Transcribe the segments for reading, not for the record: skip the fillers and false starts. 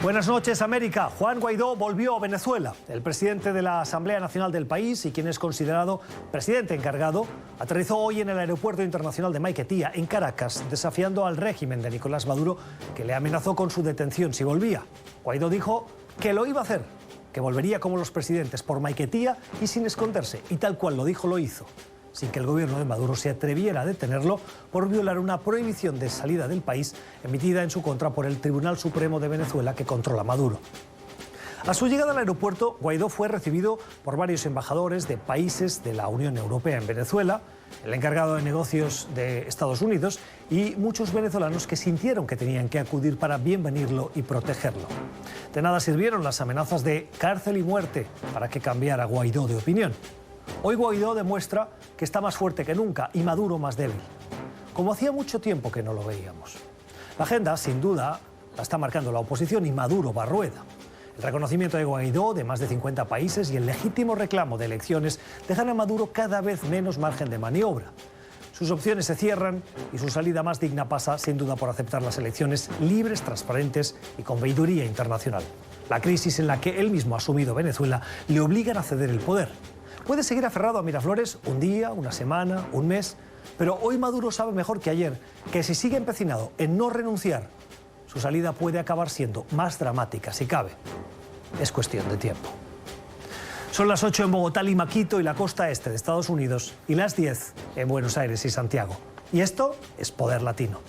Buenas noches, América. Juan Guaidó volvió a Venezuela. El presidente de la Asamblea Nacional del país y quien es considerado presidente encargado, aterrizó hoy en el Aeropuerto Internacional de Maiquetía, en Caracas, desafiando al régimen de Nicolás Maduro, que le amenazó con su detención si volvía. Guaidó dijo que lo iba a hacer, que volvería como los presidentes por Maiquetía y sin esconderse, y tal cual lo dijo, lo hizo, sin que el gobierno de Maduro se atreviera a detenerlo por violar una prohibición de salida del país emitida en su contra por el Tribunal Supremo de Venezuela, que controla Maduro. A su llegada al aeropuerto, Guaidó fue recibido por varios embajadores de países de la Unión Europea en Venezuela, el encargado de negocios de Estados Unidos y muchos venezolanos que sintieron que tenían que acudir para bienvenirlo y protegerlo. De nada sirvieron las amenazas de cárcel y muerte para que cambiara Guaidó de opinión. Hoy Guaidó demuestra que está más fuerte que nunca y Maduro más débil, como hacía mucho tiempo que no lo veíamos. La agenda, sin duda, la está marcando la oposición y Maduro va a rueda. El reconocimiento de Guaidó de más de 50 países y el legítimo reclamo de elecciones dejan a Maduro cada vez menos margen de maniobra. Sus opciones se cierran y su salida más digna pasa, sin duda, por aceptar las elecciones libres, transparentes y con veeduría internacional. La crisis en la que él mismo ha asumido Venezuela le obligan a ceder el poder. Puede seguir aferrado a Miraflores un día, una semana, un mes, pero hoy Maduro sabe mejor que ayer que si sigue empecinado en no renunciar, su salida puede acabar siendo más dramática si cabe. Es cuestión de tiempo. Son las 8 en Bogotá, Lima, Quito y la costa este de Estados Unidos y las 10 en Buenos Aires y Santiago. Y esto es Poder Latino.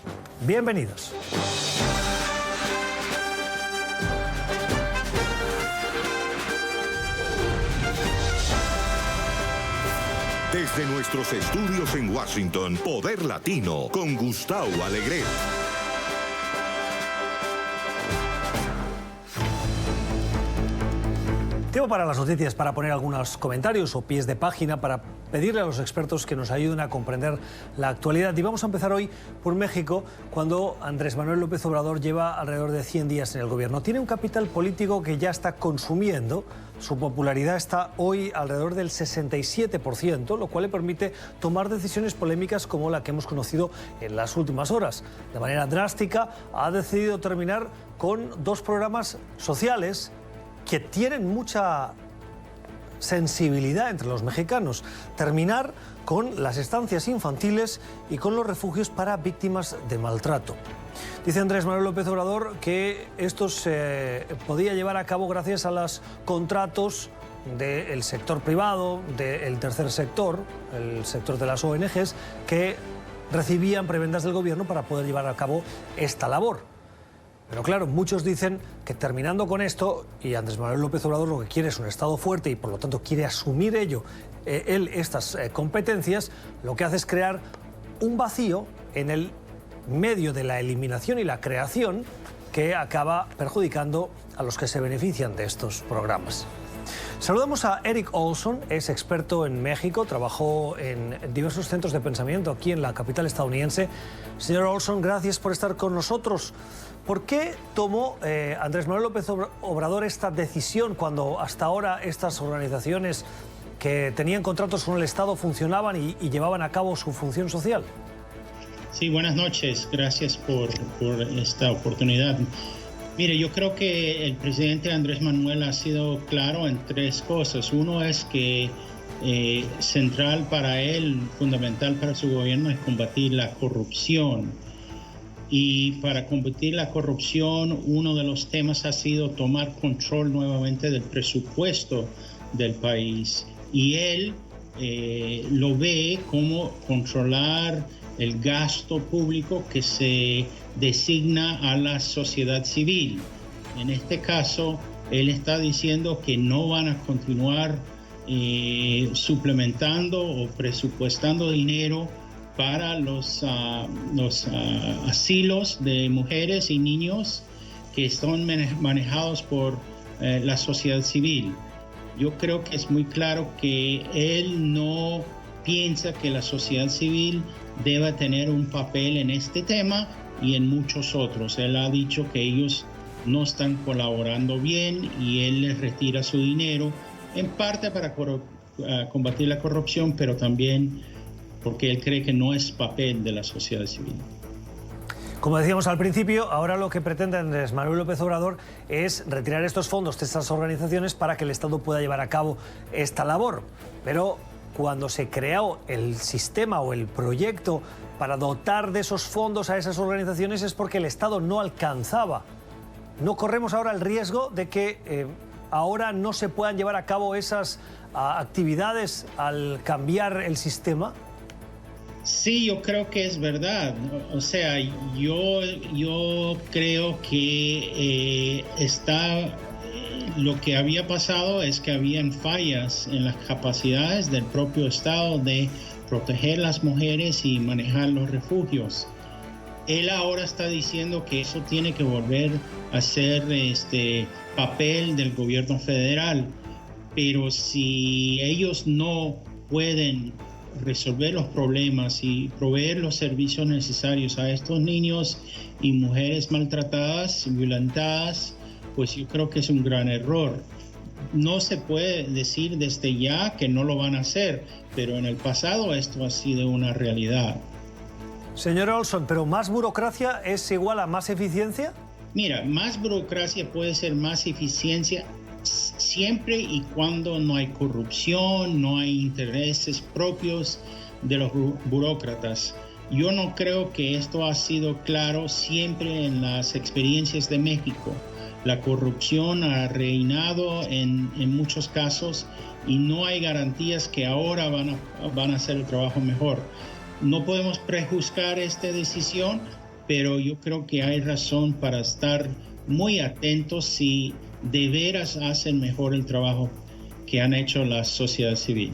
Bienvenidos. Desde nuestros estudios en Washington, Poder Latino, con Gustavo Alegret. Tiempo para las noticias, para poner algunos comentarios o pies de página, para pedirle a los expertos que nos ayuden a comprender la actualidad. Y vamos a empezar hoy por México, cuando Andrés Manuel López Obrador lleva alrededor de 100 días en el gobierno. Tiene un capital político que ya está consumiendo. Su popularidad está hoy alrededor del 67%, lo cual le permite tomar decisiones polémicas como la que hemos conocido en las últimas horas. De manera drástica, ha decidido terminar con 2 programas sociales que tienen mucha sensibilidad entre los mexicanos. Terminar con las estancias infantiles y con los refugios para víctimas de maltrato. Dice Andrés Manuel López Obrador que esto se podía llevar a cabo gracias a los contratos del sector privado, del tercer sector, el sector de las ONGs, que recibían prebendas del gobierno para poder llevar a cabo esta labor. Pero claro, muchos dicen que terminando con esto, y Andrés Manuel López Obrador lo que quiere es un Estado fuerte y por lo tanto quiere asumir él estas competencias, lo que hace es crear un vacío en el medio de la eliminación y la creación que acaba perjudicando a los que se benefician de estos programas. Saludamos a Eric Olson, es experto en México, trabajó en diversos centros de pensamiento aquí en la capital estadounidense. Señor Olson, gracias por estar con nosotros. ¿Por qué tomó Andrés Manuel López Obrador esta decisión cuando hasta ahora estas organizaciones que tenían contratos con el Estado funcionaban y llevaban a cabo su función social? Sí, buenas noches. Gracias por esta oportunidad. Mire, yo creo que el presidente Andrés Manuel ha sido claro en 3 cosas. Uno es que central para él, fundamental para su gobierno, es combatir la corrupción. Y para combatir la corrupción, uno de los temas ha sido tomar control nuevamente del presupuesto del país. Y él lo ve como controlar el gasto público que se designa a la sociedad civil. En este caso, él está diciendo que no van a continuar suplementando o presupuestando dinero para los asilos de mujeres y niños que están manejados por la sociedad civil. Yo creo que es muy claro que él no piensa que la sociedad civil deba tener un papel en este tema y en muchos otros. Él ha dicho que ellos no están colaborando bien y él les retira su dinero, en parte para combatir la corrupción, pero también porque él cree que no es papel de la sociedad civil. Como decíamos al principio, ahora lo que pretende Andrés Manuel López Obrador es retirar estos fondos de estas organizaciones para que el Estado pueda llevar a cabo esta labor. Pero cuando se creó el sistema o el proyecto para dotar de esos fondos a esas organizaciones es porque el Estado no alcanzaba. ¿No corremos ahora el riesgo de que ahora no se puedan llevar a cabo esas actividades al cambiar el sistema? Sí, yo creo que es verdad. O sea, yo creo que lo que había pasado es que habían fallas en las capacidades del propio Estado de proteger las mujeres y manejar los refugios. Él ahora está diciendo que eso tiene que volver a ser papel del gobierno federal, pero si ellos no pueden resolver los problemas y proveer los servicios necesarios a estos niños y mujeres maltratadas, violentadas, pues yo creo que es un gran error. No se puede decir desde ya que no lo van a hacer, pero en el pasado esto ha sido una realidad. Señor Olson, ¿pero más burocracia es igual a más eficiencia? Mira, más burocracia puede ser más eficiencia siempre y cuando no hay corrupción, no hay intereses propios de los burócratas. Yo no creo que esto ha sido claro siempre en las experiencias de México. La corrupción ha reinado en muchos casos y no hay garantías que ahora van a hacer el trabajo mejor. No podemos prejuzgar esta decisión, pero yo creo que hay razón para estar muy atentos si de veras hacen mejor el trabajo que han hecho la sociedad civil.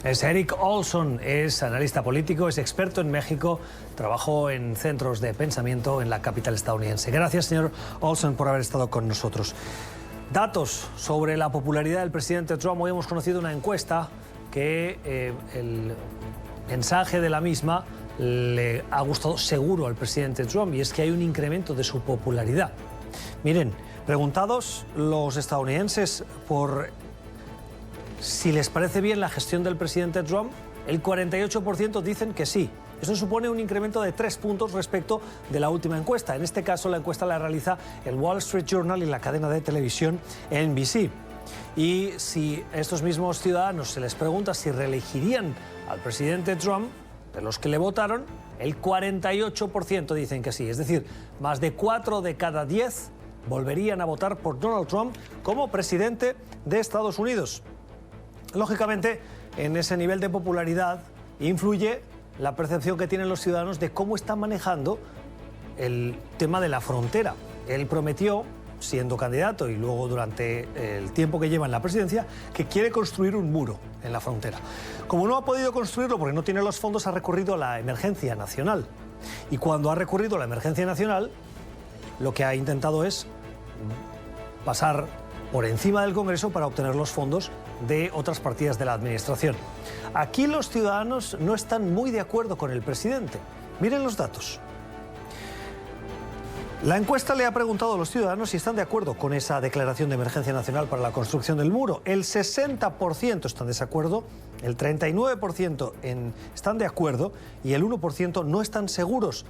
Es Eric Olson, es analista político, es experto en México, trabajó en centros de pensamiento en la capital estadounidense. Gracias, señor Olson, por haber estado con nosotros. Datos sobre la popularidad del presidente Trump. Hoy hemos conocido una encuesta que el mensaje de la misma le ha gustado seguro al presidente Trump, y es que hay un incremento de su popularidad. Miren, preguntados los estadounidenses por si les parece bien la gestión del presidente Trump, el 48% dicen que sí. Eso supone un incremento de 3 puntos respecto de la última encuesta. En este caso, la encuesta la realiza el Wall Street Journal y la cadena de televisión NBC. Y si a estos mismos ciudadanos se les pregunta si reelegirían al presidente Trump, de los que le votaron, el 48% dicen que sí. Es decir, más de 4 de cada 10 volverían a votar por Donald Trump como presidente de Estados Unidos. Lógicamente, en ese nivel de popularidad influye la percepción que tienen los ciudadanos de cómo está manejando el tema de la frontera. Él prometió, siendo candidato y luego durante el tiempo que lleva en la presidencia, que quiere construir un muro en la frontera. Como no ha podido construirlo porque no tiene los fondos, ha recurrido a la emergencia nacional. Y cuando ha recurrido a la emergencia nacional, lo que ha intentado es pasar por encima del Congreso para obtener los fondos de otras partidas de la administración. Aquí los ciudadanos no están muy de acuerdo con el presidente. Miren los datos. La encuesta le ha preguntado a los ciudadanos si están de acuerdo con esa declaración de emergencia nacional para la construcción del muro. El 60% están de desacuerdo, el 39% están de acuerdo y el 1% no están seguros.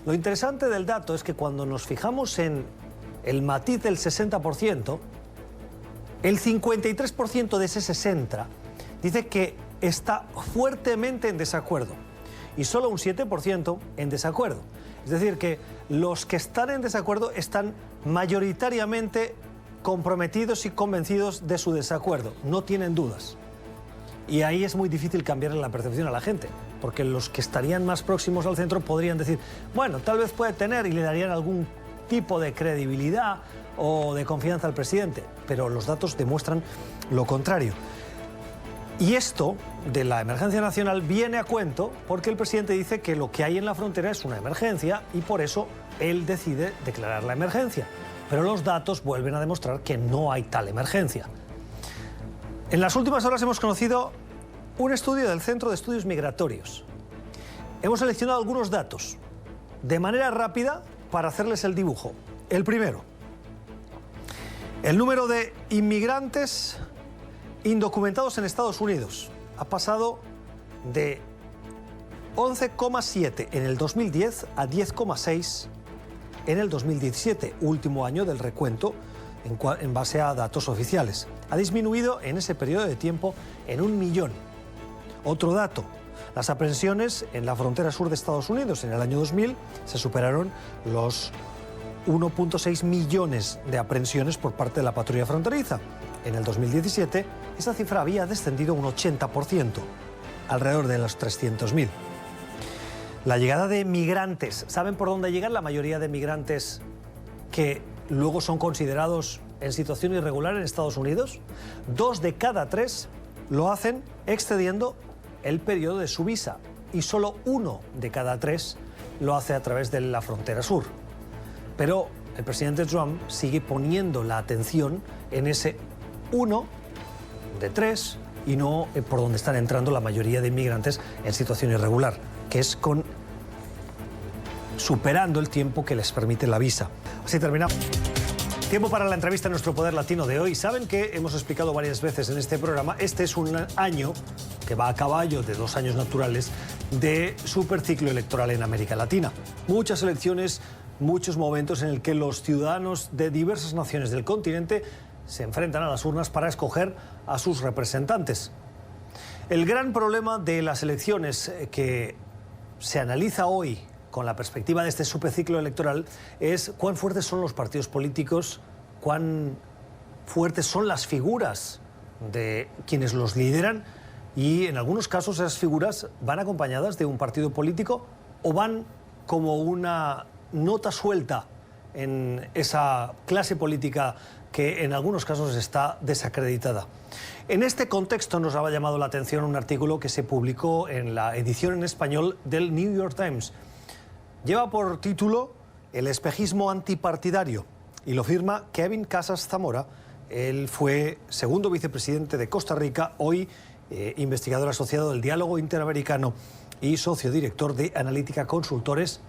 Lo interesante del dato es que cuando nos fijamos en el matiz del 60%, el 53% de ese 60% dice que está fuertemente en desacuerdo y solo un 7% en desacuerdo. Es decir, que los que están en desacuerdo están mayoritariamente comprometidos y convencidos de su desacuerdo, no tienen dudas. Y ahí es muy difícil cambiarle la percepción a la gente, porque los que estarían más próximos al centro podrían decir, bueno, tal vez puede tener, y le darían algún tipo de credibilidad o de confianza al presidente, pero los datos demuestran lo contrario. Y esto de la emergencia nacional viene a cuento porque el presidente dice que lo que hay en la frontera es una emergencia y por eso él decide declarar la emergencia. Pero los datos vuelven a demostrar que no hay tal emergencia. En las últimas horas hemos conocido un estudio del Centro de Estudios Migratorios. Hemos seleccionado algunos datos de manera rápida para hacerles el dibujo. El primero, el número de inmigrantes indocumentados en Estados Unidos ha pasado de 11,7 en el 2010 a 10,6 en el 2017, último año del recuento en base a datos oficiales. Ha disminuido en ese periodo de tiempo en 1 millón. Otro dato, las aprehensiones en la frontera sur de Estados Unidos en el año 2000 se superaron los 1,6 millones de aprehensiones por parte de la patrulla fronteriza. En el 2017 esa cifra había descendido un 80%, alrededor de los 300.000. La llegada de migrantes, ¿saben por dónde llegan la mayoría de migrantes que luego son considerados en situación irregular en Estados Unidos? 2 de cada 3 lo hacen excediendo el periodo de su visa y solo 1 de cada 3 lo hace a través de la frontera sur. Pero el presidente Trump sigue poniendo la atención en ese 1 de 3 y no por donde están entrando la mayoría de inmigrantes en situación irregular, que es superando el tiempo que les permite la visa. Así terminamos. Tiempo para la entrevista en nuestro Poder Latino de hoy. Saben que hemos explicado varias veces en este programa, este es un año que va a caballo de 2 años naturales de superciclo electoral en América Latina. Muchas elecciones, muchos momentos en el que los ciudadanos de diversas naciones del continente se enfrentan a las urnas para escoger a sus representantes. El gran problema de las elecciones que se analiza hoy con la perspectiva de este superciclo electoral es cuán fuertes son los partidos políticos, cuán fuertes son las figuras de quienes los lideran y en algunos casos esas figuras van acompañadas de un partido político o van como una nota suelta en esa clase política que en algunos casos está desacreditada. En este contexto nos ha llamado la atención un artículo que se publicó en la edición en español del New York Times. Lleva por título El espejismo antipartidario y lo firma Kevin Casas Zamora. Él fue segundo vicepresidente de Costa Rica, hoy investigador asociado del Diálogo Interamericano y socio director de Analítica Consultores.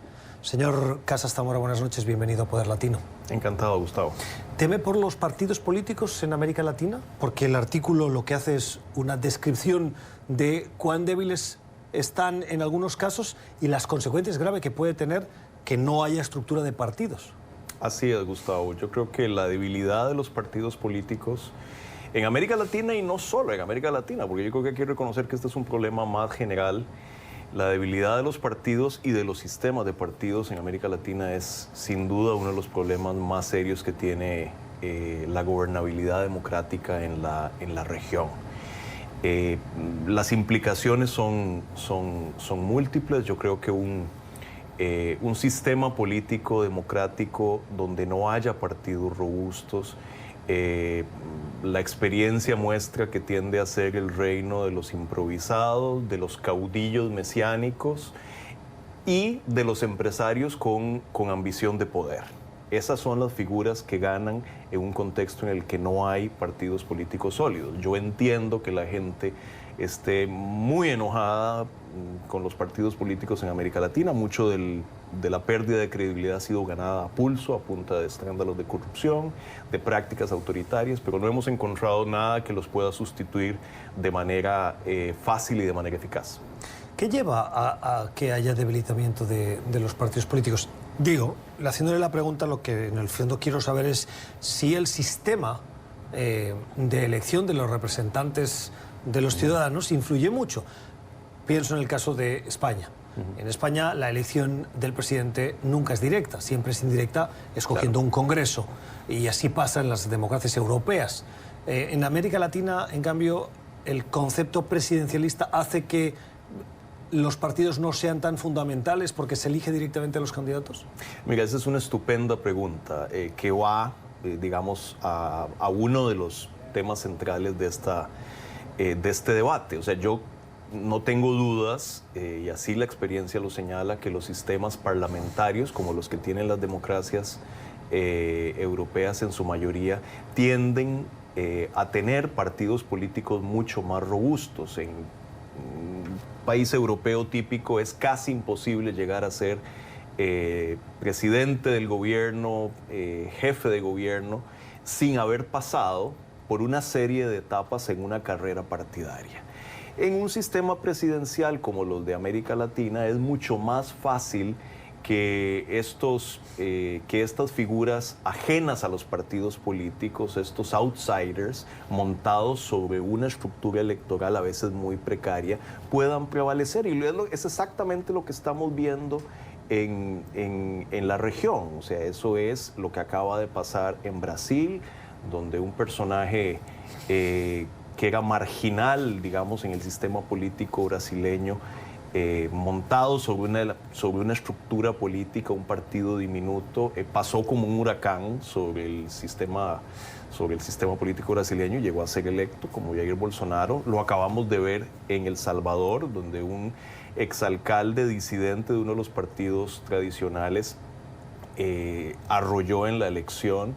Señor Casas Zamora, buenas noches, bienvenido a Poder Latino. Encantado, Gustavo. ¿Teme por los partidos políticos en América Latina? Porque el artículo lo que hace es una descripción de cuán débiles están en algunos casos y las consecuencias graves que puede tener que no haya estructura de partidos. Así es, Gustavo. Yo creo que la debilidad de los partidos políticos en América Latina y no solo en América Latina, porque yo creo que hay que reconocer que este es un problema más general. La debilidad de los partidos y de los sistemas de partidos en América Latina es sin duda uno de los problemas más serios que tiene la gobernabilidad democrática en la región. Las implicaciones son múltiples. Yo creo que un sistema político democrático donde no haya partidos robustos, la experiencia muestra que tiende a ser el reino de los improvisados, de los caudillos mesiánicos y de los empresarios con ambición de poder. Esas son las figuras que ganan en un contexto en el que no hay partidos políticos sólidos. Yo entiendo que la gente esté muy enojada con los partidos políticos en América Latina. Mucho de la pérdida de credibilidad ha sido ganada a pulso, a punta de escándalos de corrupción, de prácticas autoritarias, pero no hemos encontrado nada que los pueda sustituir de manera fácil y de manera eficaz. ¿Qué lleva a que haya debilitamiento de los partidos políticos? Digo, haciéndole la pregunta, lo que en el fondo quiero saber es si el sistema de elección de los representantes de los ciudadanos influye mucho. Pienso en el caso de España. En España la elección del presidente nunca es directa, siempre es indirecta, escogiendo un congreso. Y así pasa en las democracias europeas. En América Latina, en cambio, el concepto presidencialista hace que los partidos no sean tan fundamentales porque se elige directamente a los candidatos. Mira, esa es una estupenda pregunta que va, digamos, a uno de los temas centrales de este debate. O sea, yo no tengo dudas, y así la experiencia lo señala, que los sistemas parlamentarios, como los que tienen las democracias europeas en su mayoría, tienden a tener partidos políticos mucho más robustos. En un país europeo típico es casi imposible llegar a ser presidente del gobierno, jefe de gobierno, sin haber pasado por una serie de etapas en una carrera partidaria. En un sistema presidencial como los de América Latina es mucho más fácil que estas figuras ajenas a los partidos políticos, estos outsiders montados sobre una estructura electoral a veces muy precaria, puedan prevalecer. Y es exactamente lo que estamos viendo en la región. O sea, eso es lo que acaba de pasar en Brasil, donde un personaje que era marginal, digamos, en el sistema político brasileño, montado sobre una estructura política, un partido diminuto, pasó como un huracán sobre el sistema político brasileño y llegó a ser electo como Jair Bolsonaro. Lo acabamos de ver en El Salvador, donde un exalcalde disidente de uno de los partidos tradicionales arrolló en la elección.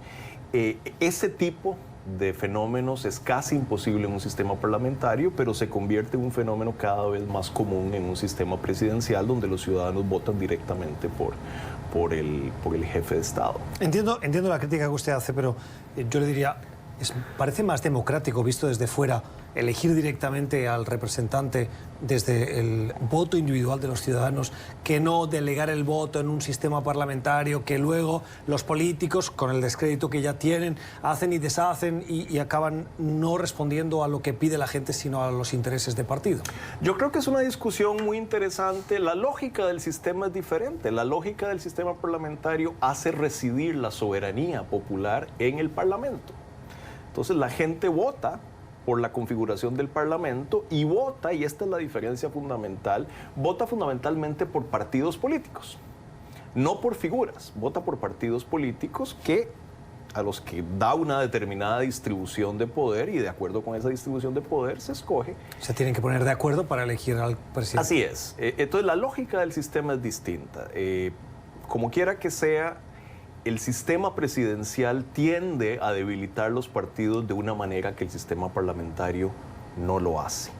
Ese tipo de fenómenos es casi imposible en un sistema parlamentario, pero se convierte en un fenómeno cada vez más común en un sistema presidencial donde los ciudadanos votan directamente por el jefe de Estado. Entiendo la crítica que usted hace, pero yo le diría, parece más democrático, visto desde fuera, elegir directamente al representante desde el voto individual de los ciudadanos que no delegar el voto en un sistema parlamentario que luego los políticos, con el descrédito que ya tienen, hacen y deshacen y acaban no respondiendo a lo que pide la gente, sino a los intereses de partido. Yo creo que es una discusión muy interesante. La lógica del sistema es diferente. La lógica del sistema parlamentario hace residir la soberanía popular en el Parlamento. Entonces la gente vota por la configuración del Parlamento y vota, y esta es la diferencia fundamental, vota fundamentalmente por partidos políticos, no por figuras, vota por partidos políticos a los que da una determinada distribución de poder y de acuerdo con esa distribución de poder se escoge. Se tienen que poner de acuerdo para elegir al presidente. Así es. Entonces la lógica del sistema es distinta. Como quiera que sea, el sistema presidencial tiende a debilitar los partidos de una manera que el sistema parlamentario no lo hace.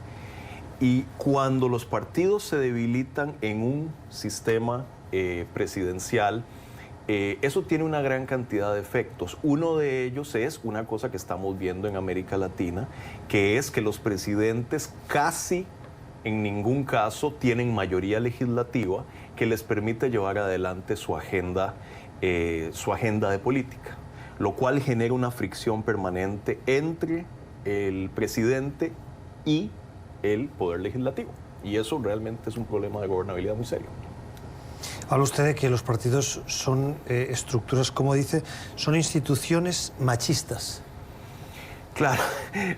Y cuando los partidos se debilitan en un sistema presidencial, eso tiene una gran cantidad de efectos. Uno de ellos es una cosa que estamos viendo en América Latina, que es que los presidentes casi en ningún caso tienen mayoría legislativa que les permite llevar adelante su agenda de política, lo cual genera una fricción permanente entre el presidente y el poder legislativo. Y eso realmente es un problema de gobernabilidad muy serio. Habla usted de que los partidos son estructuras, como dice, son instituciones machistas. Claro,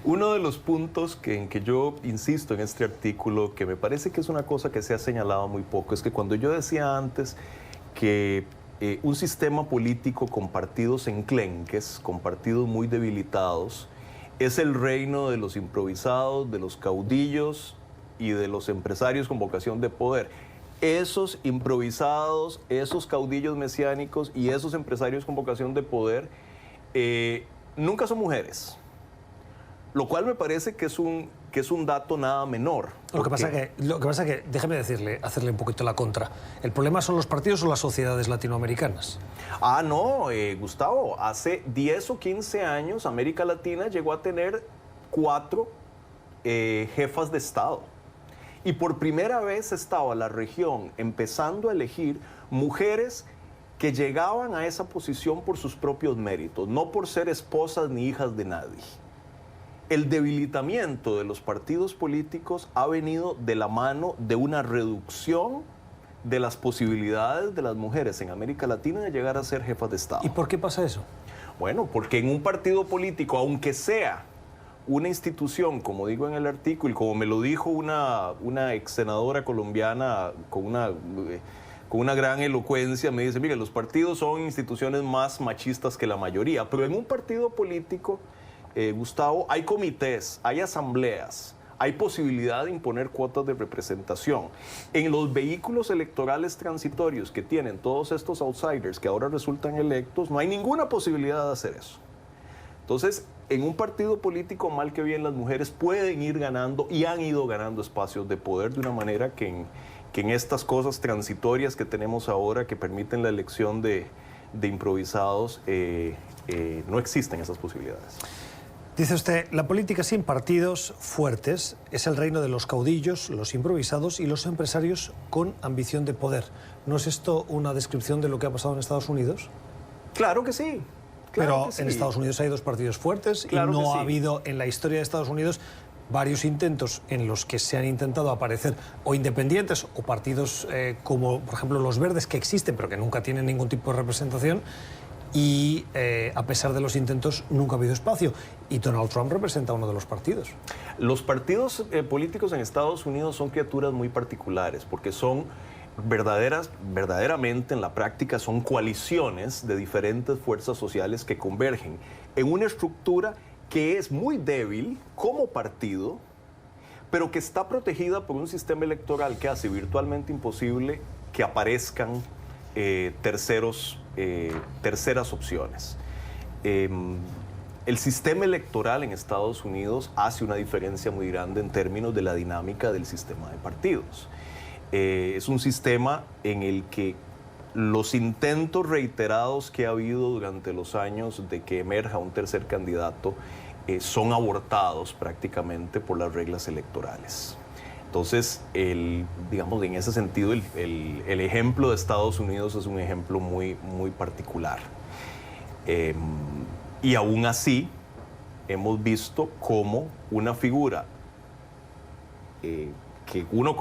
uno de los puntos en que yo insisto en este artículo, que me parece que es una cosa que se ha señalado muy poco, es que cuando yo decía antes que un sistema político con partidos enclenques, con partidos muy debilitados, es el reino de los improvisados, de los caudillos y de los empresarios con vocación de poder. Esos improvisados, esos caudillos mesiánicos y esos empresarios con vocación de poder nunca son mujeres, lo cual me parece que es un dato nada menor. Lo que pasa que, déjeme hacerle un poquito la contra. ¿El problema son los partidos o las sociedades latinoamericanas? Ah, no, Gustavo, hace 10 o 15 años América Latina llegó a tener 4 jefas de Estado. Y por primera vez estaba la región empezando a elegir mujeres que llegaban a esa posición por sus propios méritos, no por ser esposas ni hijas de nadie. El debilitamiento de los partidos políticos ha venido de la mano de una reducción de las posibilidades de las mujeres en América Latina de llegar a ser jefas de Estado. ¿Y por qué pasa eso? Bueno, porque en un partido político, aunque sea una institución, como digo en el artículo, y como me lo dijo una ex senadora colombiana con una gran elocuencia, me dice, mire, los partidos son instituciones más machistas que la mayoría, pero en un partido político, Gustavo, hay comités, hay asambleas, hay posibilidad de imponer cuotas de representación. En los vehículos electorales transitorios que tienen todos estos outsiders que ahora resultan electos, no hay ninguna posibilidad de hacer eso. Entonces, en un partido político, mal que bien, las mujeres pueden ir ganando y han ido ganando espacios de poder de una manera que en estas cosas transitorias que tenemos ahora, que permiten la elección de improvisados, no existen esas posibilidades. Dice usted, la política sin partidos fuertes es el reino de los caudillos, los improvisados y los empresarios con ambición de poder. ¿No es esto una descripción de lo que ha pasado en Estados Unidos? Claro que sí. Pero en Estados Unidos hay dos partidos fuertes y no ha habido en la historia de Estados Unidos varios intentos en los que se han intentado aparecer o independientes o partidos como, por ejemplo, los verdes, que existen pero que nunca tienen ningún tipo de representación. Y a pesar de los intentos nunca ha habido espacio. Y Donald Trump representa uno de los partidos. Los partidos políticos en Estados Unidos son criaturas muy particulares porque son verdaderamente en la práctica son coaliciones de diferentes fuerzas sociales que convergen en una estructura que es muy débil como partido, pero que está protegida por un sistema electoral que hace virtualmente imposible que aparezcan terceras opciones. El sistema electoral en Estados Unidos hace una diferencia muy grande en términos de la dinámica del sistema de partidos. Es un sistema en el que los intentos reiterados que ha habido durante los años de que emerja un tercer candidato son abortados prácticamente por las reglas electorales. Entonces, digamos, en ese sentido, el ejemplo de Estados Unidos es un ejemplo muy, muy particular. Y aún así, hemos visto cómo una figura que uno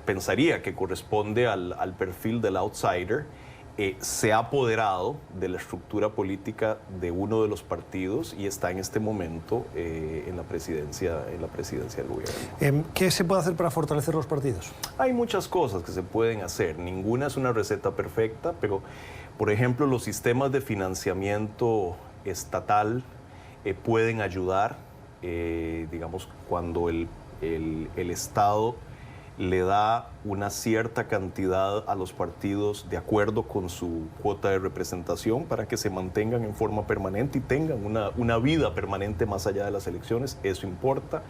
pensaría que corresponde al perfil del outsider, se ha apoderado de la estructura política de uno de los partidos y está en este momento en la presidencia del gobierno. ¿Qué se puede hacer para fortalecer los partidos? Hay muchas cosas que se pueden hacer. Ninguna es una receta perfecta, pero, por ejemplo, los sistemas de financiamiento estatal pueden ayudar, digamos, cuando el Estado le da una cierta cantidad a los partidos de acuerdo con su cuota de representación para que se mantengan en forma permanente y tengan una vida permanente más allá de las elecciones. Eso importa.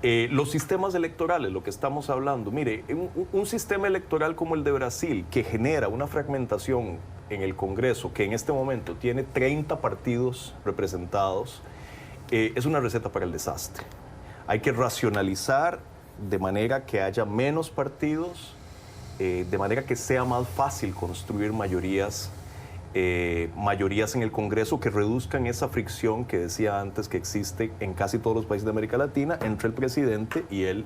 Los sistemas electorales, lo que estamos hablando, mire, un sistema electoral como el de Brasil, que genera una fragmentación en el Congreso, que en este momento tiene 30 partidos representados, es una receta para el desastre. Hay que racionalizar de manera que haya menos partidos, de manera que sea más fácil construir mayorías en el Congreso que reduzcan esa fricción que decía antes que existe en casi todos los países de América Latina entre el presidente y el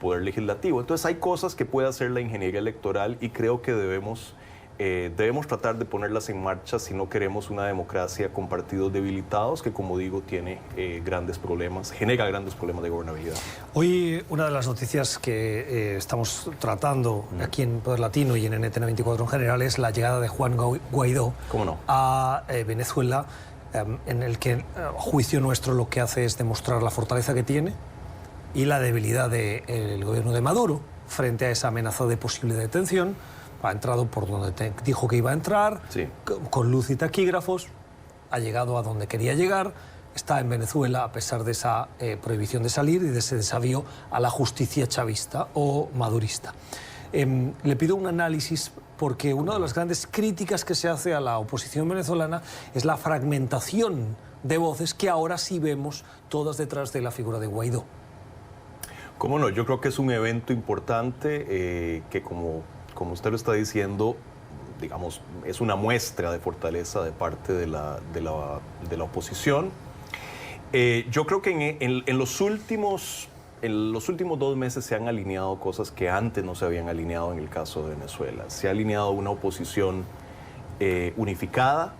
poder legislativo. Entonces hay cosas que puede hacer la ingeniería electoral y creo que debemos tratar de ponerlas en marcha si no queremos una democracia con partidos debilitados que, como digo, tiene genera grandes problemas de gobernabilidad. Hoy una de las noticias que estamos tratando aquí en Poder Latino y en NTN 24 en general es la llegada de Juan Guaidó a Venezuela, en el que, a juicio nuestro, lo que hace es demostrar la fortaleza que tiene y la debilidad del gobierno de Maduro frente a esa amenaza de posible detención. Ha entrado por donde dijo que iba a entrar, sí, con luz y taquígrafos, ha llegado a donde quería llegar, está en Venezuela a pesar de esa prohibición de salir y de ese desavío a la justicia chavista o madurista. Le pido un análisis porque una de las grandes críticas que se hace a la oposición venezolana es la fragmentación de voces que ahora sí vemos todas detrás de la figura de Guaidó. ¿Cómo no? Yo creo que es un evento importante que como usted lo está diciendo, digamos, es una muestra de fortaleza de parte de la oposición. Yo creo que en los últimos 2 meses se han alineado cosas que antes no se habían alineado en el caso de Venezuela. Se ha alineado una oposición unificada,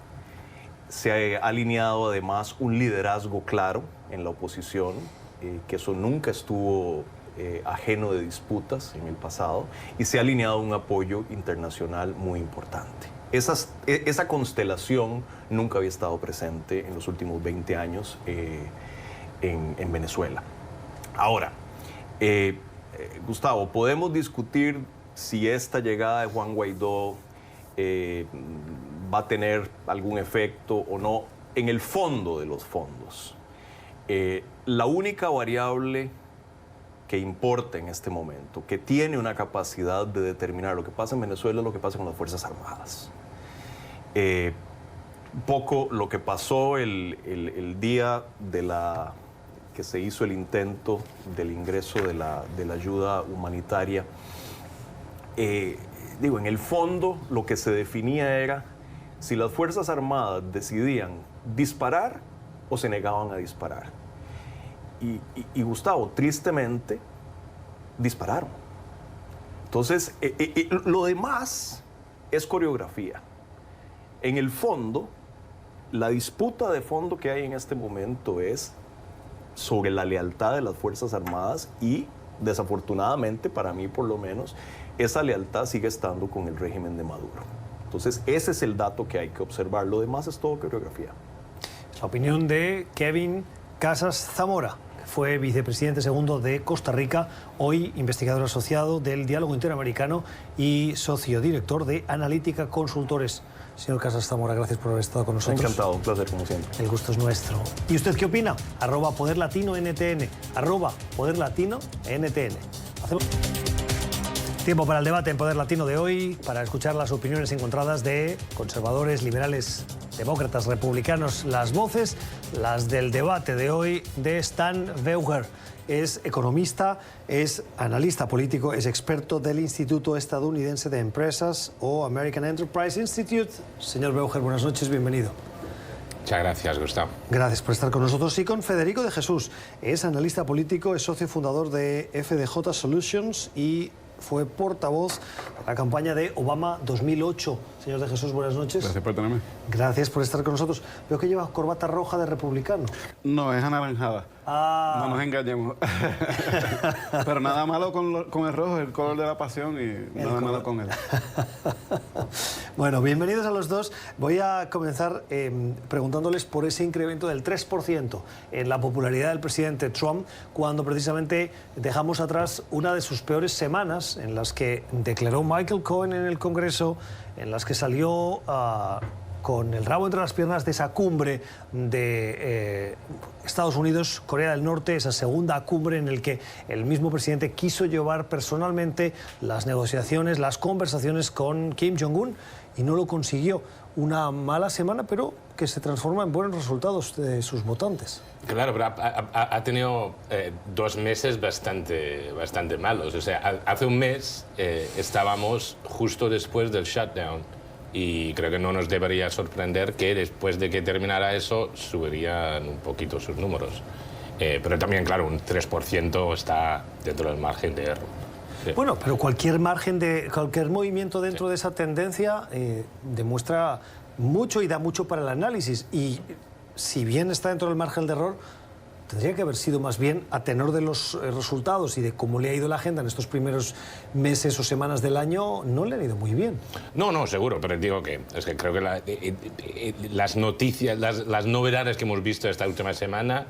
se ha alineado además un liderazgo claro en la oposición, que eso nunca estuvo ajeno de disputas en el pasado, y se ha alineado un apoyo internacional muy importante. Esa constelación nunca había estado presente en los últimos 20 años en Venezuela. Ahora, Gustavo, podemos discutir si esta llegada de Juan Guaidó va a tener algún efecto o no en el fondo de los fondos. La única variable que importa en este momento, que tiene una capacidad de determinar lo que pasa en Venezuela, es lo que pasa con las Fuerzas Armadas. un poco lo que pasó el día que se hizo el intento del ingreso de la ayuda humanitaria. En el fondo lo que se definía era si las Fuerzas Armadas decidían disparar o se negaban a disparar. Y Gustavo, tristemente, dispararon. Entonces, lo demás es coreografía. En el fondo, la disputa de fondo que hay en este momento es sobre la lealtad de las Fuerzas Armadas y, desafortunadamente, para mí por lo menos, esa lealtad sigue estando con el régimen de Maduro. Entonces, ese es el dato que hay que observar. Lo demás es todo coreografía. La opinión de Kevin Casas Zamora, que fue vicepresidente segundo de Costa Rica, hoy investigador asociado del Diálogo Interamericano y socio director de Analítica Consultores. Señor Casas Zamora, gracias por haber estado con nosotros. Encantado, un placer como siempre. El gusto es nuestro. ¿Y usted qué opina? @PoderLatinoNTN. @PoderLatinoNTN. Hacemos tiempo para el debate en Poder Latino de hoy, para escuchar las opiniones encontradas de conservadores, liberales, demócratas, republicanos, las voces, las del debate de hoy de Stan Beuger. Es economista, es analista político, es experto del Instituto Estadounidense de Empresas o American Enterprise Institute. Señor Beuger, buenas noches, bienvenido. Muchas gracias, Gustavo. Gracias por estar con nosotros. Y con Federico de Jesús, es analista político, es socio fundador de FDJ Solutions y fue portavoz de la campaña de Obama 2008. Señor de Jesús, buenas noches. Gracias por tenerme. Gracias por estar con nosotros. Veo que lleva corbata roja de republicano. No, es anaranjada. No nos engañemos. Pero nada malo con el rojo, el color de la pasión, y nada malo con él. Bueno, bienvenidos a los dos. Voy a comenzar preguntándoles por ese incremento del 3% en la popularidad del presidente Trump, cuando precisamente dejamos atrás una de sus peores semanas, en las que declaró Michael Cohen en el Congreso, en las que salió con el rabo entre las piernas de esa cumbre de Estados Unidos, Corea del Norte, esa segunda cumbre en la que el mismo presidente quiso llevar personalmente las negociaciones, las conversaciones con Kim Jong-un, y no lo consiguió. Una mala semana, pero que se transforma en buenos resultados de sus votantes. Claro, pero ha tenido 2 meses bastante malos. O sea, hace un mes estábamos justo después del shutdown, y creo que no nos debería sorprender que después de que terminara eso subirían un poquito sus números. Pero también, claro, un 3% está dentro del margen de error. Sí. Bueno, pero cualquier movimiento dentro de esa tendencia demuestra mucho y da mucho para el análisis. Y si bien está dentro del margen de error, tendría que haber sido más bien, a tenor de los resultados y de cómo le ha ido la agenda en estos primeros meses o semanas del año, no le han ido muy bien. No, seguro, pero digo que creo que las noticias, las novedades que hemos visto esta última semana,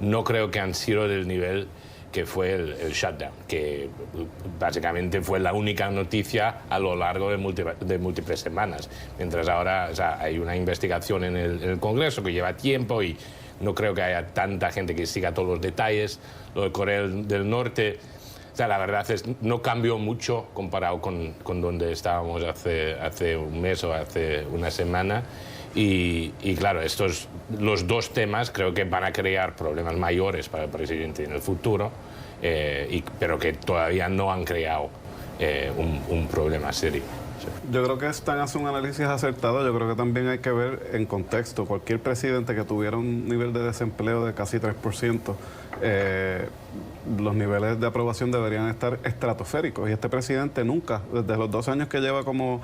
no creo que han sido del nivel que fue el shutdown, que básicamente fue la única noticia a lo largo de múltiples semanas. Mientras ahora, o sea, hay una investigación en el Congreso que lleva tiempo y no creo que haya tanta gente que siga todos los detalles. Lo de Corea del Norte, o sea, la verdad es no cambió mucho comparado con donde estábamos hace un mes o hace una semana. Y claro, los dos temas creo que van a crear problemas mayores para el presidente en el futuro, pero que todavía no han creado un problema serio. Sí. Yo creo que Stan hace un análisis acertado. Yo creo que también hay que ver en contexto. Cualquier presidente que tuviera un nivel de desempleo de casi 3%, los niveles de aprobación deberían estar estratosféricos. Y este presidente nunca, desde los 2 años que lleva como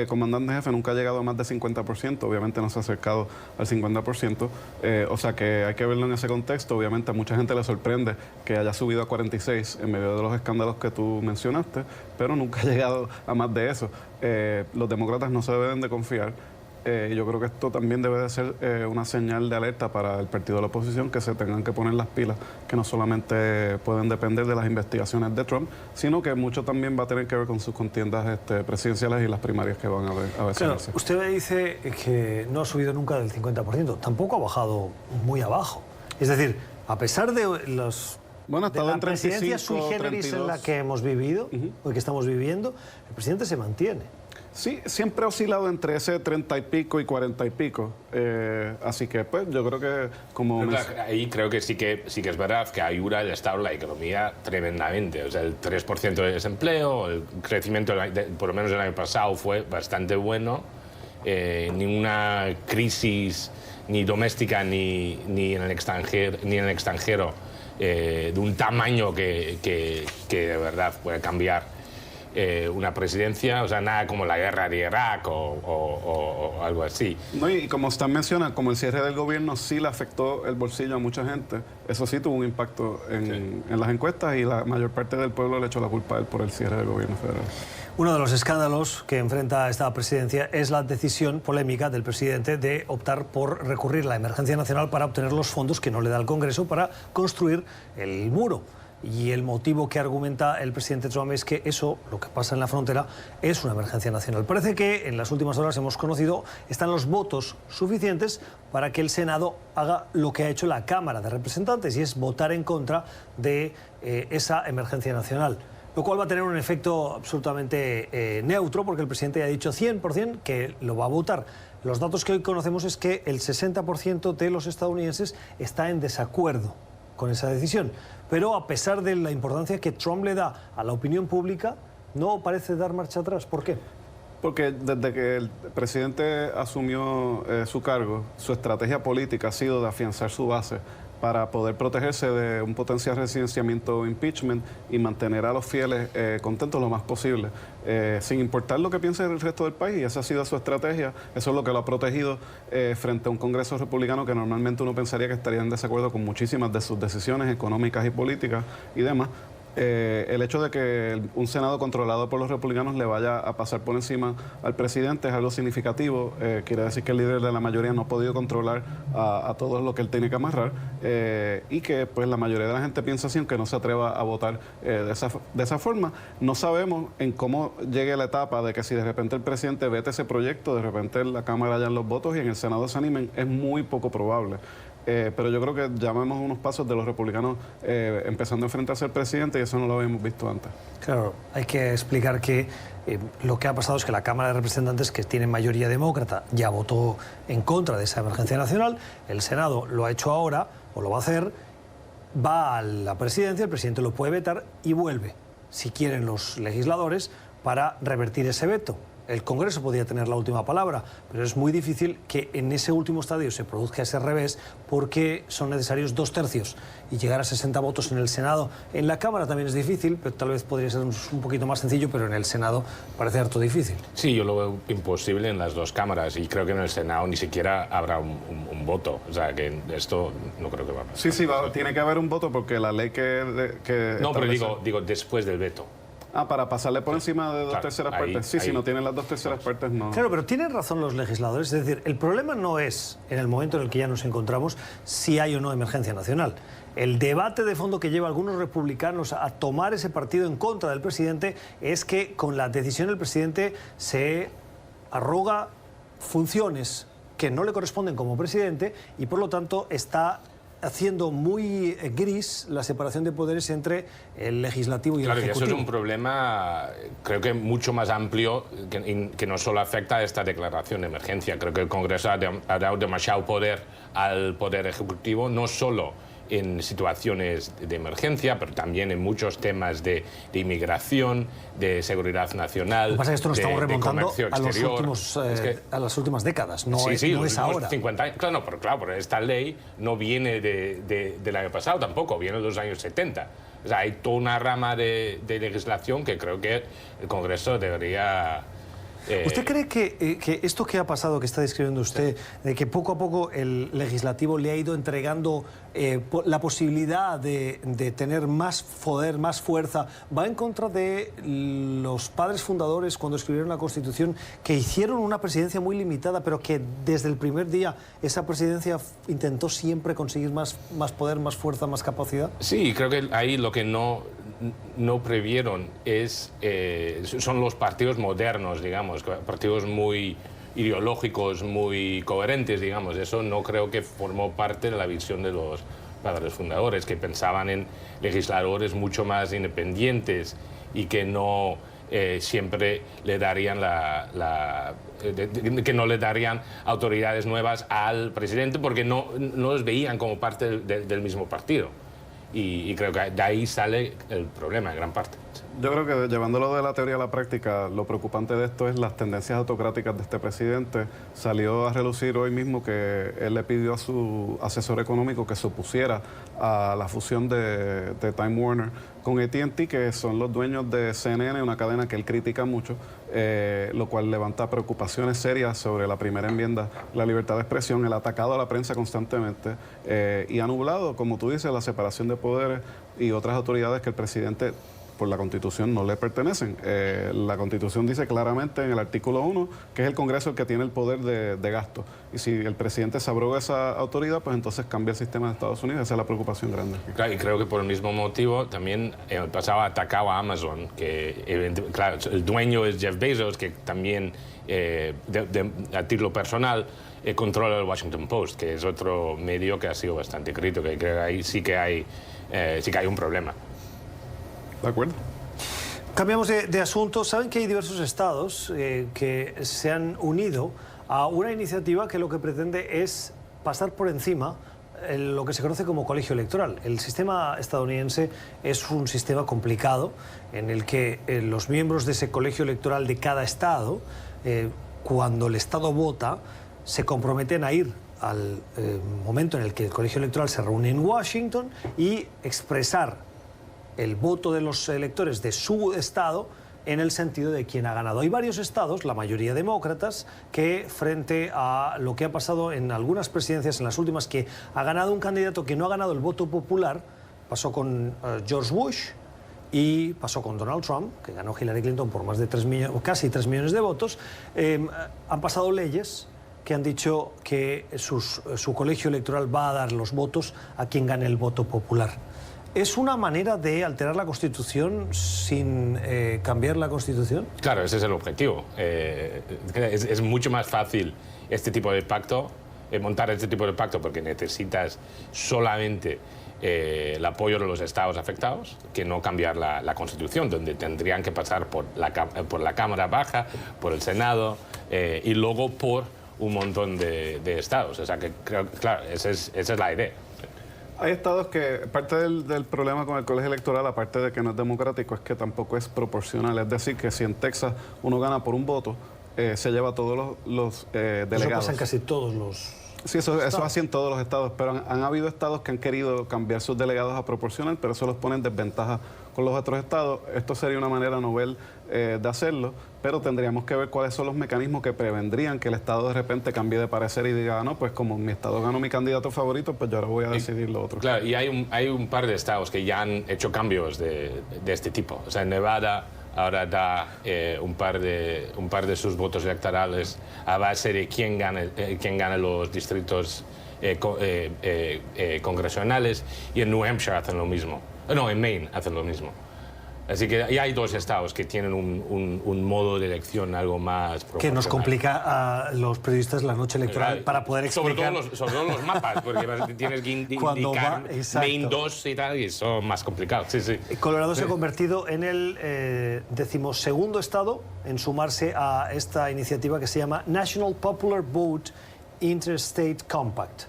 comandante jefe, nunca ha llegado a más de 50%. Obviamente no se ha acercado al 50%. O sea que hay que verlo en ese contexto. Obviamente a mucha gente le sorprende que haya subido a 46 en medio de los escándalos que tú mencionaste, pero nunca ha llegado a más de eso. Los demócratas no se deben de confiar. Yo creo que esto también debe de ser una señal de alerta para el partido de la oposición, que se tengan que poner las pilas, que no solamente pueden depender de las investigaciones de Trump, sino que mucho también va a tener que ver con sus contiendas presidenciales y las primarias que van a ver. Claro, usted me dice que no ha subido nunca del 50%, tampoco ha bajado muy abajo. Es decir, a pesar de de la presidencia sui generis en la que hemos vivido, o que estamos viviendo, el presidente se mantiene. Sí, siempre ha oscilado entre ese 30 y pico y 40 y pico. Así que, pues, yo creo que como... Ahí creo que sí que es verdad que ayuda el Estado la economía tremendamente. O sea, el 3% de desempleo, el crecimiento, por lo menos el año pasado, fue bastante bueno. Ninguna crisis ni doméstica ni en el extranjero de un tamaño que de verdad puede cambiar una presidencia, o sea, nada como la guerra de Irak o algo así. No, y como usted menciona, como el cierre del gobierno sí le afectó el bolsillo a mucha gente, eso sí tuvo un impacto en las encuestas y la mayor parte del pueblo le echó la culpa a él por el cierre del gobierno federal. Uno de los escándalos que enfrenta esta presidencia es la decisión polémica del presidente de optar por recurrir a la emergencia nacional para obtener los fondos que no le da el Congreso para construir el muro. Y el motivo que argumenta el presidente Trump es que eso, lo que pasa en la frontera, es una emergencia nacional. Parece que en las últimas horas hemos conocido, están los votos suficientes para que el Senado haga lo que ha hecho la Cámara de Representantes, y es votar en contra de esa emergencia nacional. Lo cual va a tener un efecto absolutamente neutro, porque el presidente ha dicho 100% que lo va a votar. Los datos que hoy conocemos es que el 60% de los estadounidenses está en desacuerdo con esa decisión. Pero a pesar de la importancia que Trump le da a la opinión pública, no parece dar marcha atrás. ¿Por qué? Porque desde que el presidente asumió su cargo, su estrategia política ha sido de afianzar su base para poder protegerse de un potencial residenciamiento o impeachment y mantener a los fieles contentos lo más posible, sin importar lo que piense el resto del país. Y esa ha sido su estrategia, eso es lo que lo ha protegido frente a un Congreso republicano que normalmente uno pensaría que estaría en desacuerdo con muchísimas de sus decisiones económicas y políticas y demás. El hecho de que un Senado controlado por los republicanos le vaya a pasar por encima al presidente es algo significativo. Quiere decir que el líder de la mayoría no ha podido controlar a todo lo que él tiene que amarrar y que pues la mayoría de la gente piensa así, aunque no se atreva a votar de esa forma. No sabemos en cómo llegue la etapa de que si de repente el presidente vete ese proyecto, de repente en la Cámara hayan los votos y en el Senado se animen, es muy poco probable. Pero yo creo que ya vemos unos pasos de los republicanos empezando a enfrentarse al presidente y eso no lo habíamos visto antes. Claro, hay que explicar que lo que ha pasado es que la Cámara de Representantes, que tiene mayoría demócrata, ya votó en contra de esa emergencia nacional. El Senado lo ha hecho ahora, o lo va a hacer, va a la presidencia, el presidente lo puede vetar y vuelve, si quieren los legisladores, para revertir ese veto. El Congreso podría tener la última palabra, pero es muy difícil que en ese último estadio se produzca ese revés, porque son necesarios 2 tercios y llegar a 60 votos en el Senado. En la Cámara también es difícil, pero tal vez podría ser un poquito más sencillo, pero en el Senado parece harto difícil. Sí, yo lo veo imposible en las 2 cámaras y creo que en el Senado ni siquiera habrá un voto. O sea, que esto no creo que va a pasar. Sí, tiene que haber un voto porque la ley que no, pero digo después del veto. Para pasarle por encima de 2 terceras partes. Sí, si no tienen las 2 terceras partes, no. Claro, pero tienen razón los legisladores. Es decir, el problema no es, en el momento en el que ya nos encontramos, si hay o no emergencia nacional. El debate de fondo que lleva a algunos republicanos a tomar ese partido en contra del presidente es que con la decisión del presidente se arroga funciones que no le corresponden como presidente y por lo tanto está haciendo muy gris la separación de poderes entre el legislativo y el ejecutivo. Claro, eso es un problema, creo que mucho más amplio, que no solo afecta a esta declaración de emergencia. Creo que el Congreso ha dado demasiado poder al Poder Ejecutivo, no solo en situaciones de emergencia, pero también en muchos temas de inmigración, de seguridad nacional. Lo que pasa es que esto nos estamos remontando a las últimas décadas, no es ahora. 50 años. Claro, pero esta ley no viene del año pasado tampoco, viene de los años 70. O sea, hay toda una rama de legislación que creo que el Congreso debería... ¿Usted cree que esto que ha pasado, que está describiendo usted, de que poco a poco el legislativo le ha ido entregando la posibilidad de tener más poder, más fuerza, va en contra de los padres fundadores cuando escribieron la Constitución, que hicieron una presidencia muy limitada, pero que desde el primer día esa presidencia intentó siempre conseguir más poder, más fuerza, más capacidad? Sí, creo que ahí lo que no previeron son los partidos modernos, digamos, partidos muy ideológicos, muy coherentes, digamos. Eso no creo que formó parte de la visión de los padres fundadores, que pensaban en legisladores mucho más independientes y que no siempre le darían que no le darían autoridades nuevas al presidente porque no los veían como parte del mismo partido. Y creo que de ahí sale el problema en gran parte. Yo creo que llevándolo de la teoría a la práctica, lo preocupante de esto es las tendencias autocráticas de este presidente. Salió a relucir hoy mismo que él le pidió a su asesor económico que se opusiera a la fusión de Time Warner con AT&T, que son los dueños de CNN, una cadena que él critica mucho, lo cual levanta preocupaciones serias sobre la primera enmienda, la libertad de expresión. Él ha atacado a la prensa constantemente y ha nublado, como tú dices, la separación de poderes y otras autoridades que el presidente, por la Constitución, no le pertenecen. La Constitución dice claramente en el artículo 1 que es el Congreso el que tiene el poder de gasto. Y si el presidente se abroga esa autoridad, pues entonces cambia el sistema de Estados Unidos. Esa es la preocupación grande. Claro, y creo que por el mismo motivo también en el pasado ha atacado a Amazon, que claro, el dueño es Jeff Bezos, que también a título personal controla el Washington Post, que es otro medio que ha sido bastante crítico, y creo que ahí sí que hay un problema. ¿De acuerdo? Cambiamos de asunto. Saben que hay diversos estados que se han unido a una iniciativa que lo que pretende es pasar por encima lo que se conoce como colegio electoral. El sistema estadounidense es un sistema complicado en el que los miembros de ese colegio electoral de cada estado, cuando el estado vota, se comprometen a ir al momento en el que el colegio electoral se reúne en Washington y expresar el voto de los electores de su estado en el sentido de quién ha ganado. Hay varios estados, la mayoría demócratas, que frente a lo que ha pasado en algunas presidencias, en las últimas, que ha ganado un candidato que no ha ganado el voto popular, pasó con George Bush y pasó con Donald Trump, que ganó Hillary Clinton por más de casi 3 millones de votos, han pasado leyes que han dicho que su colegio electoral va a dar los votos a quien gane el voto popular. ¿Es una manera de alterar la Constitución sin cambiar la Constitución? Claro, ese es el objetivo. Es mucho más fácil este tipo de pacto, montar este tipo de pacto, porque necesitas solamente el apoyo de los estados afectados, que no cambiar la Constitución, donde tendrían que pasar por la Cámara Baja, por el Senado y luego por un montón de estados. O sea que, claro, esa es la idea. Hay estados que, parte del problema con el colegio electoral, aparte de que no es democrático, es que tampoco es proporcional. Es decir, que si en Texas uno gana por un voto, se lleva todos los delegados. Eso pasa en casi todos los... Sí, eso así en todos los estados, pero han habido estados que han querido cambiar sus delegados a proporcional, pero eso los pone en desventaja con los otros estados. Esto sería una manera novel de hacerlo, pero tendríamos que ver cuáles son los mecanismos que prevendrían que el estado de repente cambie de parecer y diga, no, pues como mi estado ganó mi candidato favorito, pues yo ahora voy a decidir lo otro. Claro, y hay un par de estados que ya han hecho cambios de este tipo. O sea, Nevada ahora da un par de sus votos electorales a base de quién gane los distritos congresionales, y en New Hampshire hacen lo mismo. No, en Maine hacen lo mismo. Así que ya hay 2 estados que tienen un modo de elección algo más proporcional. Que nos complica a los periodistas la noche electoral para poder explicar... Sobre todo los mapas, porque tienes que indicar Maine 2 y tal, y son más complicados. Sí, sí. Colorado se ha convertido en el 12º estado en sumarse a esta iniciativa que se llama National Popular Vote Interstate Compact.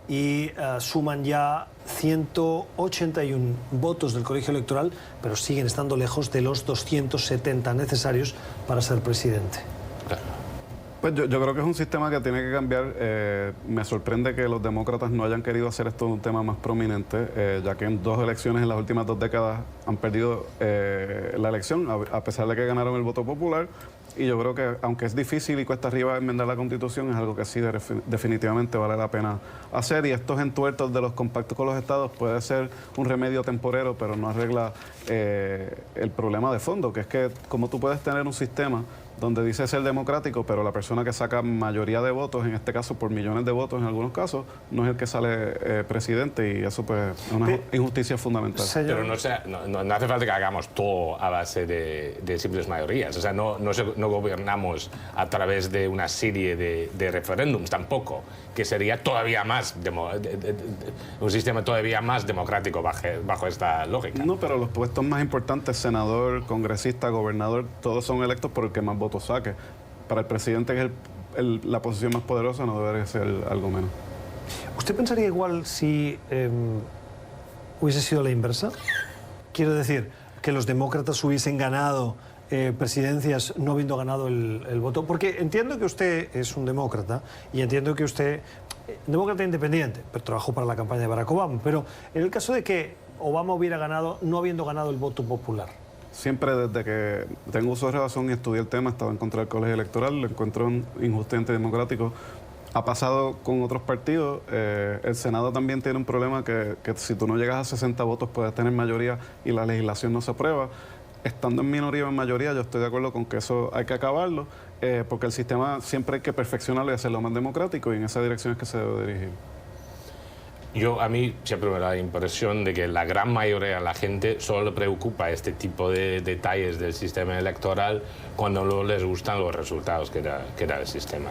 Y suman ya 181 votos del colegio electoral, pero siguen estando lejos de los 270 necesarios para ser presidente. Claro. Pues yo creo que es un sistema que tiene que cambiar. Me sorprende que los demócratas no hayan querido hacer esto un tema más prominente, ya que en 2 elecciones en las últimas 2 décadas han perdido la elección, a pesar de que ganaron el voto popular. Y yo creo que, aunque es difícil y cuesta arriba enmendar la Constitución, es algo que sí definitivamente vale la pena hacer. Y estos entuertos de los compactos con los estados puede ser un remedio temporero, pero no arregla el problema de fondo, que es que como tú puedes tener un sistema donde dice ser democrático, pero la persona que saca mayoría de votos, en este caso por millones de votos en algunos casos, no es el que sale presidente, y eso pues es una injusticia fundamental. Pero no hace falta que hagamos todo a base de simples mayorías. O sea, no gobernamos a través de una serie de referéndums tampoco, que sería todavía más un sistema todavía más democrático bajo esta lógica. No, pero los puestos más importantes, senador, congresista, gobernador, todos son electos por el que más votos saque. Para el presidente, que es la posición más poderosa, no debería ser algo menos. ¿Usted pensaría igual si hubiese sido la inversa? Quiero decir, que los demócratas hubiesen ganado presidencias no habiendo ganado el voto. Porque entiendo que usted es un demócrata y entiendo que usted, demócrata independiente, pero trabajó para la campaña de Barack Obama. Pero en el caso de que Obama hubiera ganado no habiendo ganado el voto popular. Siempre desde que tengo uso de razón y estudié el tema, estaba en contra del colegio electoral, lo encuentro injusto y antidemocrático. Ha pasado con otros partidos. El Senado también tiene un problema que si tú no llegas a 60 votos puedes tener mayoría y la legislación no se aprueba. Estando en minoría o en mayoría, yo estoy de acuerdo con que eso hay que acabarlo, porque el sistema siempre hay que perfeccionarlo y hacerlo más democrático, y en esa dirección es que se debe dirigir. A mí siempre me da la impresión de que la gran mayoría de la gente solo le preocupa este tipo de detalles del sistema electoral cuando no les gustan los resultados que da el sistema.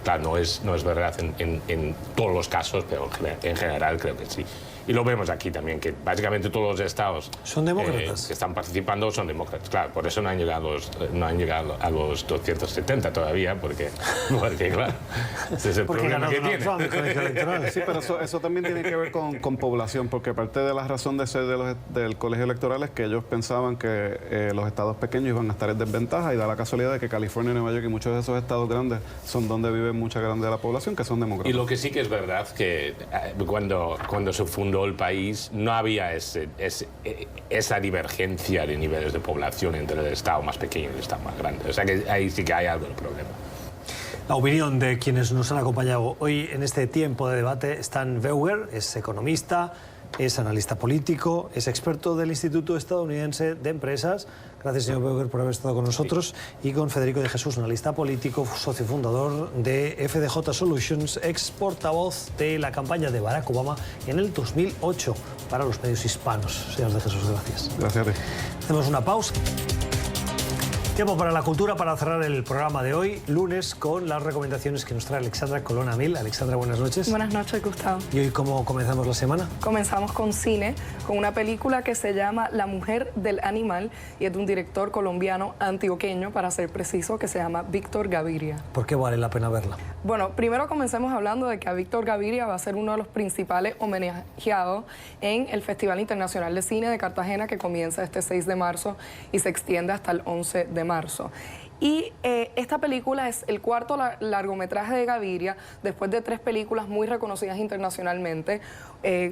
Claro, no es verdad en todos los casos, pero en general creo que sí. Y lo vemos aquí también, que básicamente todos los estados ¿son demócratas? Que están participando son demócratas. Claro, por eso no han llegado a los 270 todavía, porque claro, ese es el problema que tiene. Sí, pero eso también tiene que ver con población, porque parte de la razón de ser del colegio electoral es que ellos pensaban que los estados pequeños iban a estar en desventaja, y da la casualidad de que California y Nueva York y muchos de esos estados grandes son donde vive mucha grande de la población, que son demócratas. Y lo que sí que es verdad que cuando se fundó el país no había esa divergencia de niveles de población entre el estado más pequeño y el estado más grande. O sea que ahí sí que hay algo de problema. La opinión de quienes nos han acompañado hoy en este tiempo de debate: Stan Beuger, es economista, es analista político, es experto del Instituto Estadounidense de Empresas. Gracias, señor Beuger, por haber estado con nosotros. Sí. Y con Federico de Jesús, analista político, socio fundador de FDJ Solutions, ex portavoz de la campaña de Barack Obama en el 2008 para los medios hispanos. Señor de Jesús, gracias. Gracias a ti. Hacemos una pausa. Tiempo para la cultura, para cerrar el programa de hoy, lunes, con las recomendaciones que nos trae Alexandra Colón Amil. Alexandra, buenas noches. Buenas noches, Gustavo. ¿Y hoy cómo comenzamos la semana? Comenzamos con cine, con una película que se llama La mujer del animal, y es de un director colombiano, antioqueño, para ser preciso, que se llama Víctor Gaviria. ¿Por qué vale la pena verla? Bueno, primero comencemos hablando de que a Víctor Gaviria va a ser uno de los principales homenajeados en el Festival Internacional de Cine de Cartagena, que comienza este 6 de marzo y se extiende hasta el 11 de marzo. Y esta película es el cuarto largometraje de Gaviria, después de 3 películas muy reconocidas internacionalmente,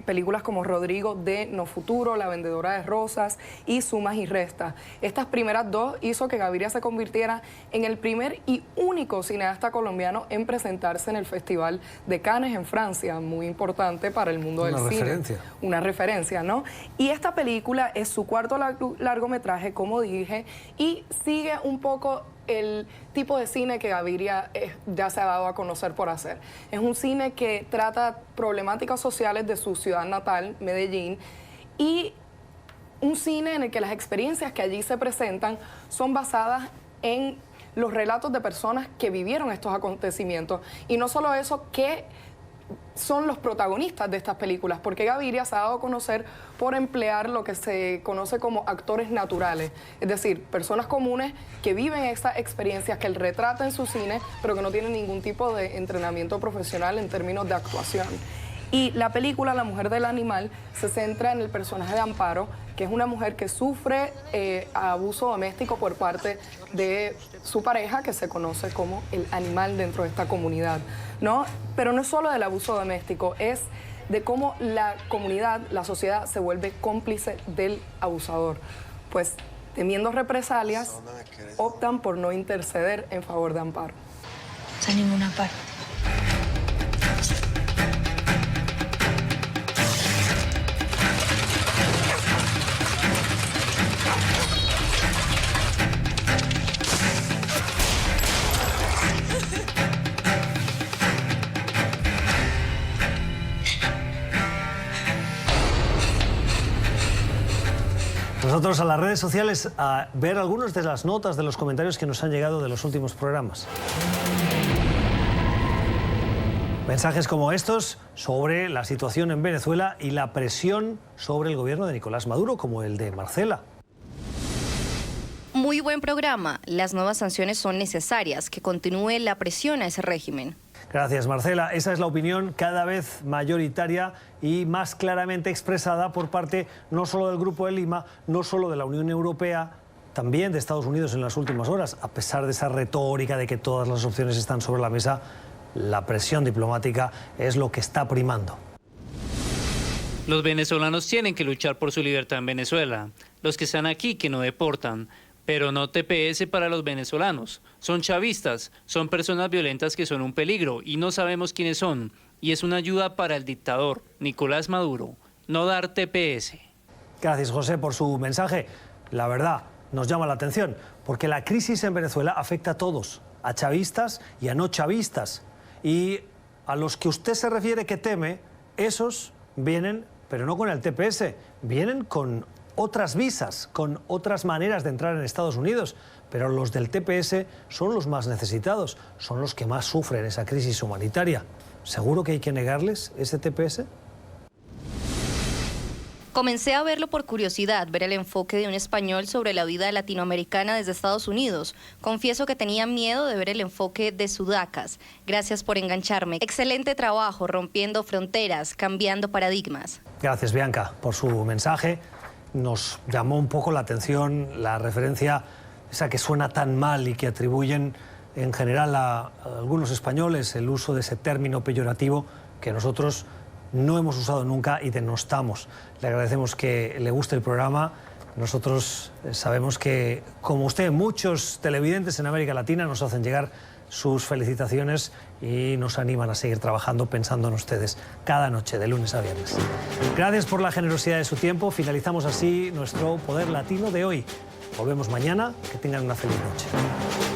películas como Rodrigo de No Futuro, La vendedora de rosas y Sumas y Restas. Estas primeras 2 hizo que Gaviria se convirtiera en el primer y único cineasta colombiano en presentarse en el Festival de Cannes en Francia, muy importante para el mundo del cine. Una referencia. Una referencia, ¿no? Y esta película es su cuarto largometraje, como dije, y sigue un poco el tipo de cine que Gaviria ya se ha dado a conocer por hacer. Es un cine que trata problemáticas sociales de su ciudad natal, Medellín, y un cine en el que las experiencias que allí se presentan son basadas en los relatos de personas que vivieron estos acontecimientos. Y no solo eso, que son los protagonistas de estas películas, porque Gaviria se ha dado a conocer por emplear lo que se conoce como actores naturales, es decir, personas comunes que viven estas experiencias, que él retrata en su cine, pero que no tienen ningún tipo de entrenamiento profesional en términos de actuación. Y la película La mujer del animal se centra en el personaje de Amparo, que es una mujer que sufre abuso doméstico por parte de su pareja, que se conoce como el animal dentro de esta comunidad, ¿no? Pero no es solo del abuso doméstico, es de cómo la comunidad, la sociedad, se vuelve cómplice del abusador. Pues, temiendo represalias, optan por no interceder en favor de Amparo. A ninguna parte. nosotros a las redes sociales a ver algunas de las notas, de los comentarios que nos han llegado de los últimos programas. Mensajes como estos sobre la situación en Venezuela y la presión sobre el gobierno de Nicolás Maduro, como el de Marcela. Muy buen programa. Las nuevas sanciones son necesarias, que continúe la presión a ese régimen. Gracias, Marcela. Esa es la opinión cada vez mayoritaria y más claramente expresada por parte no solo del Grupo de Lima, no solo de la Unión Europea, también de Estados Unidos en las últimas horas. A pesar de esa retórica de que todas las opciones están sobre la mesa, la presión diplomática es lo que está primando. Los venezolanos tienen que luchar por su libertad en Venezuela. Los que están aquí que no deportan. Pero no TPS para los venezolanos. Son chavistas, son personas violentas que son un peligro y no sabemos quiénes son. Y es una ayuda para el dictador, Nicolás Maduro, no dar TPS. Gracias, José, por su mensaje. La verdad, nos llama la atención, porque la crisis en Venezuela afecta a todos, a chavistas y a no chavistas. Y a los que usted se refiere que teme, esos vienen, pero no con el TPS, vienen con otras visas, con otras maneras de entrar en Estados Unidos, pero los del TPS son los más necesitados, son los que más sufren esa crisis humanitaria. ¿Seguro que hay que negarles ese TPS? Comencé a verlo por curiosidad, ver el enfoque de un español sobre la vida latinoamericana desde Estados Unidos. Confieso que tenía miedo de ver el enfoque de Sudacas. Gracias por engancharme. Excelente trabajo, rompiendo fronteras, cambiando paradigmas. Gracias, Bianca, por su mensaje. Nos llamó un poco la atención la referencia esa que suena tan mal y que atribuyen en general a algunos españoles el uso de ese término peyorativo que nosotros no hemos usado nunca y denostamos. Le agradecemos que le guste el programa. Nosotros sabemos que, como usted, muchos televidentes en América Latina nos hacen llegar sus felicitaciones y nos animan a seguir trabajando pensando en ustedes cada noche, de lunes a viernes. Gracias por la generosidad de su tiempo. Finalizamos así nuestro Poder Latino de hoy. Volvemos mañana. Que tengan una feliz noche.